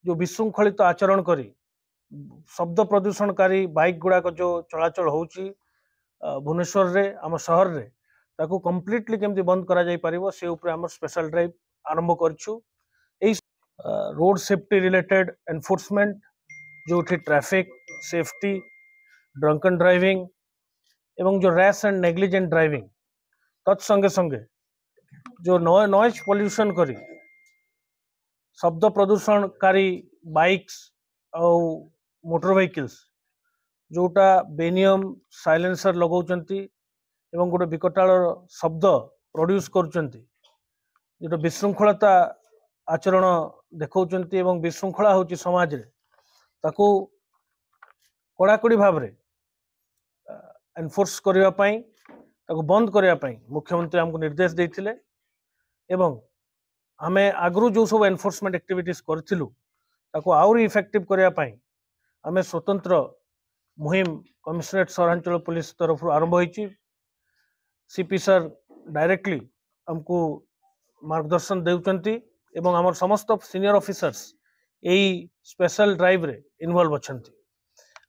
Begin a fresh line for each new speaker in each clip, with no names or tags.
जो विशृंखलित आचरण करी शब्द प्रदूषणकारी बाइक गुड़ाक जो चलाचल होची भुवनेश्वर रे आम शहर रे ताकू कंप्लीटली केमती बंद करा जाई परिबो से ऊपर हमर स्पेशल ड्राइव आरंभ करछु। एई रोड सेफ्टी रिलेटेड एनफोर्समेंट जो ट्रैफिक सेफ्टी ड्रंकन ड्राइविंग एवं जो रैश एंड नेग्लिजेंट ड्राइविंग तत्संगे संगे जो नॉइज पोल्यूशन करी शब्द प्रदूषणकारी बाइक्स और मोटर व्हीकल्स जोटा बेनियम साइलेंसर लगाउचंती एवं गोटे विकटाल शब्द प्रोड्यूस करुचंती जो विशृंखलता आचरण देखौचंती एवं विशृंखला होची समाज रे ताकू कड़ाकड़ी भाव रे एनफोर्स करबा पई ताकू बंद करबा पई मुख्यमंत्री हमको निर्देश देथिले एवं आमे आगरू जो सब एनफोर्समेंट एक्टिविटीज करथिलु ताकू आउरी इफेक्टिव करबा पई आमे स्वतंत्र मुहिम कमिश्नरेट सहरांचल पुलिस तरफ आरंभ होईची। सीपी सर डायरेक्टली हमको मार्गदर्शन देउचंती एवं हमर समस्त सीनियर ऑफिसर्स एई स्पेशल ड्राइव रे इन्वॉल्व अछंती।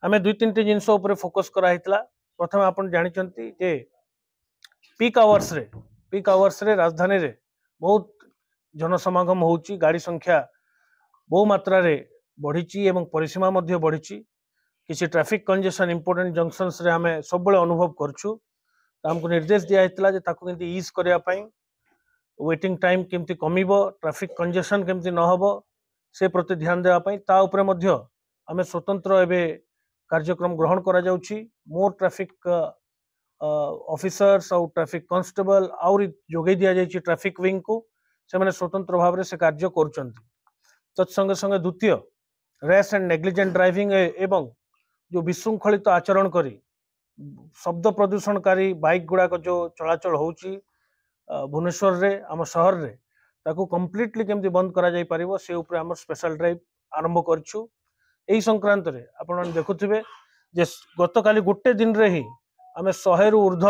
आमे दुई तीन टी जिंस ऊपर फोकस करा हितला। प्रथम आपण जानिचंती जे पीक आवर्स रे राजधानी रे बहुत जनसमागम होची गाड़ी संख्या बहु मात्रा रे बढ़ीची एवं परिसीमा मध्य बढ़ीची किसी ट्रैफिक कंजेशन इंपोर्टेंट जंक्शंस रे हमें सब बळे अनुभव करछु। हमको निर्देश दिया हितला जे ताकू केमती ईज करया पई वेटिंग टाइम केमती कमिबो ट्रैफिक कंजेशन केमती न होबो से प्रति ध्यान देवा पई ता ऊपर मध्य हमें स्वतंत्र एबे कार्यक्रम ग्रहण करा जाउची। मोर ट्रैफिक ऑफिसर्स और ट्रैफिक कांस्टेबल और जोगे दिया जाइए ट्रैफिक विंग को से मैंने स्वतंत्र भाव में से कार्य कर तत्संगे संगे द्वितीय रैश एंड नेग्लिजेंट ड्राइविंग एवं जो विशृंखलित आचरण करी शब्द प्रदूषणकारी बाइक गुड़ाक जो चलाचल होची भुवनेश्वर रे आम शहर रे ताकू कंप्लीटली केमती बंद करा जाई परिबो से ऊपर हमर स्पेशल ड्राइव आरंभ करछु। एई संक्रांत रे आपण देखुथिबे जे गतकाली गोटे दिन रे ही आमे 100 रु ऊर्ध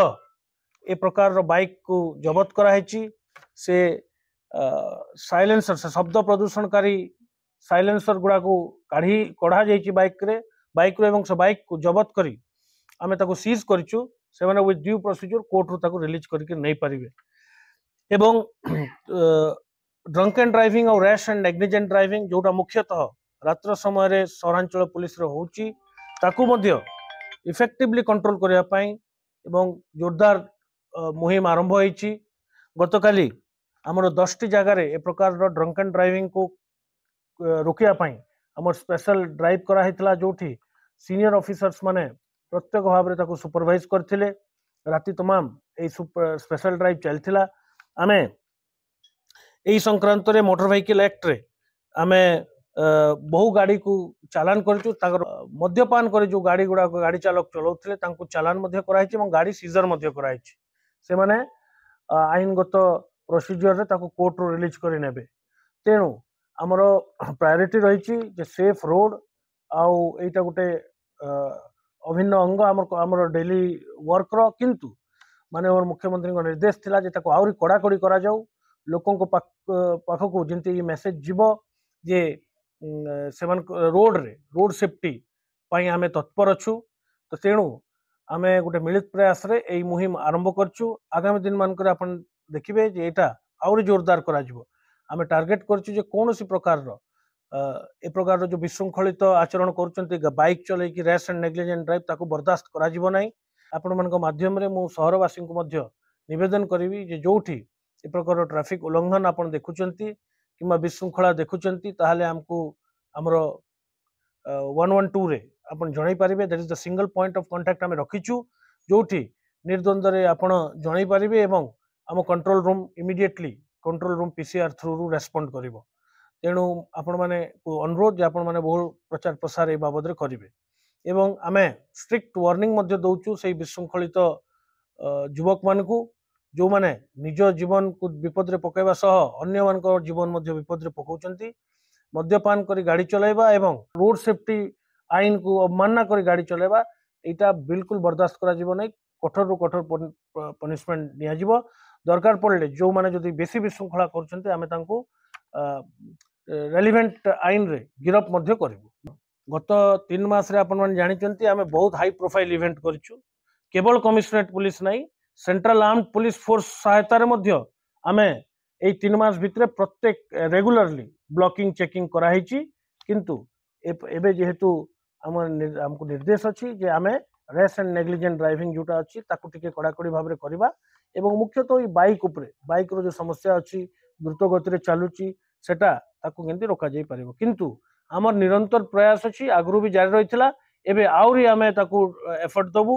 ए प्रकार बाइक को जबत कराई से साइलेंसर से शब्द प्रदूषणकारी साइलेंसर गुड़ा को कढ़ा जाइए बाइक रो एवं से बाइक को जबत करी आमे ताको सीज करिछु से माने विथ ड्यू प्रोसीजर कोर्ट रो ताको रिलीज करके नहीं पारिबे। एवं ड्रंक एंड ड्राइविंग और रैश एंड नेग्लिजेंट ड्राइविंग जोटा मुख्यतः रात्र समय रे सहरांचल पुलिस रो होची ताको मध्य इफेक्टिवली कंट्रोल करबा पई एवं जोरदार मुहिम आरंभ होईची। गतकाली हमर 10 टी जगह रे ए प्रकार रो ड्रंक एंड ड्राइविंग को रोकिया पई हमर स्पेशल ड्राइव करा हितला जोठी सीनियर ऑफिसर्स माने प्रत्येक भाव रे ताको सुपरवाइज करथिले। राति तमाम ए स्पेशल ड्राइव चलथिला। आमे एई संक्रांत रे मोटर व्हीकल एक्ट रे आमे बहु गाड़ी को चालान करछु ताकर मद्यपान करे जो गाड़ी गुड़ा गाड़ी चालक चलाउथिले तांको चालान मध्य कराइछि एवं गाड़ी सीजर मध्य कराइछि से माने आईनगत प्रोसीजर रे ताको कोर्ट रो रिलीज करि नेबे। तेनु हमरो प्रायोरिटी रहिछि जे सेफ रोड आउ एटा गुटे अभिन्न अंग हमर डेली वर्क रो किंतु माने हमर मुख्यमंत्री को निर्देश थिला जे ताको आउरी कड़ाकड़ी करा जाऊ लोकन को पाखको जेंति मेसेज जीवो जे सेवन रोड सेफ्टी पाई आमे तत्पर अछु। तो तेणु आमे गोटे मिलित प्रयास रे एई मुहिम आरंभ करछु। आगामी दिन मानकर आपण देखिबे जे एटा आउरी जोरदार करा जिवो। आमे टार्गेट करछु जे कोनोसी प्रकार रो ए प्रकार रो जो विशृंखलित आचरण करूचंती बाइक चले कि रैश एंड नेग्लिजेंट ड्राइव ताको बर्दाश्त करा जिवो नै। आपण मानक माध्यम रे मु शहरवासी को मध्य निवेदन करिवि जे जोठी ए प्रकार ट्रैफिक उल्लंघन आपण देखुचंती किंबा विशृंखला देखुचंती ताहले हमको हमरो 112 रे आपण जणाई पारिबे। That is the single point of contact हम रखिछु जोठी निर्द्वंद रे आपण जणाई पारिबे एवं हम control room immediately control room PCR through रु रेस्पोंड करिवो। तेणु आपण माने अनुरोध जे आपण माने बहु प्रचार प्रसार ए बाबद रे करिवे एवं आमे स्ट्रिक्ट वार्निंग मध्य दउछु सेही विशृंखलित युवक मानकू जो माने निज जीवन को विपद रे पकेबा सह अन्य मान को जीवन मध्य विपद रे पकाउचंती मद्यपान करी गाड़ी चलाइबा एवं रोड सेफ्टी आईन को अवमानना करी गाड़ी चलाइबा एटा बिल्कुल बर्दाश्त करा जीवो नै। कठोर रु कठोर पनिशमेंट निया जीवो। दरकार पड़ले जो माने जदी बेसी विशृंखला करचंती आमे तांको रेलिवेंट आईन रे गिरफ मध्य करिवु। गत 3 मास रे अपन मन जानिचंती आमे बहुत हाई प्रोफाइल इवेंट करिछु। केवल कमिश्नरेट पुलिस नहीं, सेंट्रल आर्म्ड पुलिस फोर्स सहायता रे मध्य आमे ए 3 मास भितरे प्रत्येक रेगुलरली ब्लॉकिंग चेकिंग कराइछि। किंतु एबे जेहेतु हमको निर्देश अछि जे आमे रेस एंड नेग्लिजेंट ड्राइविंग जोटा अछि ताकू टिके कड़ाकड़ी भाव में करबा एवं मुख्यतः ई बाइक रो जो समस्या अछि द्रुत गति रे चालुची सेटा ताकू केंती रोका जाई परिबो। किंतु हमर निरंतर प्रयास अछि, आगरू भी जारी रहितला, एबे आउरी आमे ताकू एफर्ट दबु।